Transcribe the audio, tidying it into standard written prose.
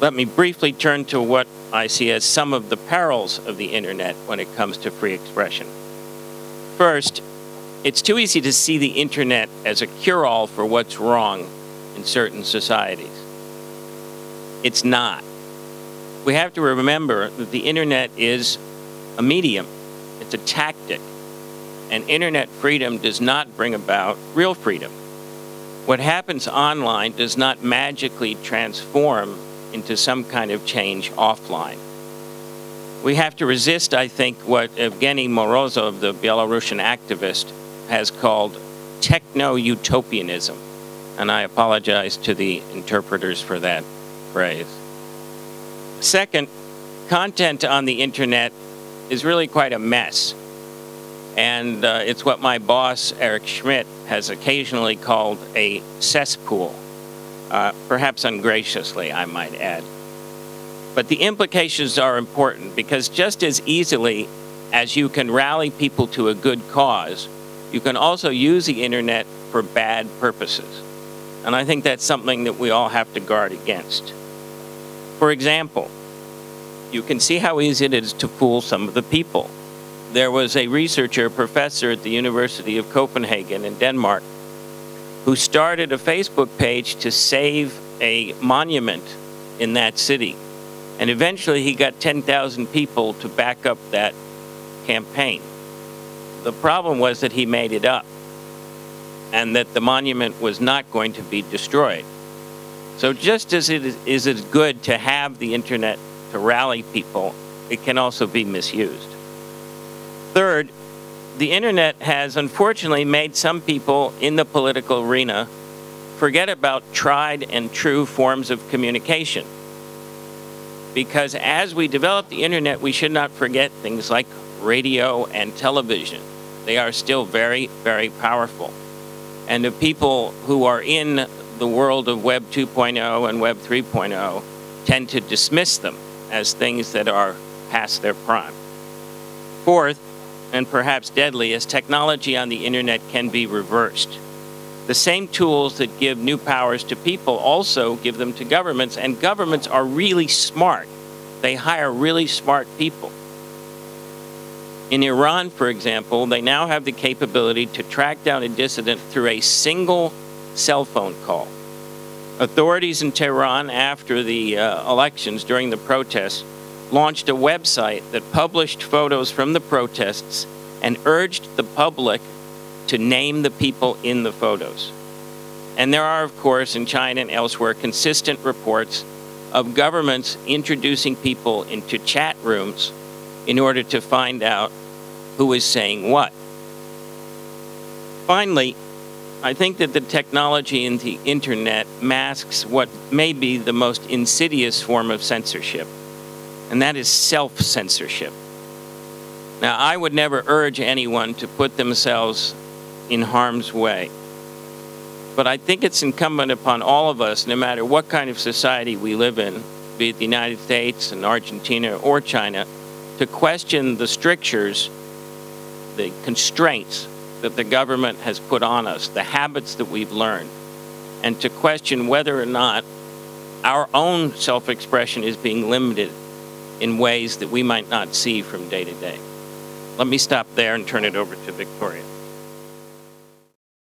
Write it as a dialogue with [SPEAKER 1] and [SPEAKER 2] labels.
[SPEAKER 1] Let me briefly turn to what I see as some of the perils of the internet when it comes to free expression. First, it's too easy to see the internet as a cure-all for what's wrong in certain societies. It's not. We have to remember that the internet is a medium. It's a tactic. And internet freedom does not bring about real freedom. What happens online does not magically transform into some kind of change offline. We have to resist, I think, what Evgeny Morozov, the Belarusian activist, has called techno-utopianism. And I apologize to the interpreters for that phrase. Second, content on the internet is really quite a mess. And it's what my boss, Eric Schmidt, has occasionally called a cesspool. Perhaps ungraciously, I might add. But the implications are important because just as easily as you can rally people to a good cause, you can also use the internet for bad purposes. And I think that's something that we all have to guard against. For example, you can see how easy it is to fool some of the people. There was a researcher, a professor at the University of Copenhagen in Denmark, who started a Facebook page to save a monument in that city. And eventually he got 10,000 people to back up that campaign. The problem was that he made it up and that the monument was not going to be destroyed. So just as it is good to have the internet to rally people, it can also be misused. Third, the internet has unfortunately made some people in the political arena forget about tried and true forms of communication. Because as we develop the internet, we should not forget things like radio and television. They are still very, very powerful. And the people who are in the world of Web 2.0 and Web 3.0 tend to dismiss them as things that are past their prime. Fourth, and perhaps deadliest, technology on the internet can be reversed. The same tools that give new powers to people also give them to governments, and governments are really smart. They hire really smart people. In Iran, for example, they now have the capability to track down a dissident through a single cell phone call. Authorities in Tehran, after the elections, during the protests, launched a website that published photos from the protests and urged the public to name the people in the photos. And there are, of course, in China and elsewhere, consistent reports of governments introducing people into chat rooms in order to find out who is saying what. Finally, I think that the technology in the internet masks what may be the most insidious form of censorship, and that is self-censorship. Now, I would never urge anyone to put themselves in harm's way, but I think it's incumbent upon all of us, no matter what kind of society we live in, be it the United States and Argentina or China, to question the strictures, the constraints that the government has put on us, the habits that we've learned, and to question whether or not our own self-expression is being limited in ways that we might not see from day to day. Let me stop there and turn it over to Victoria.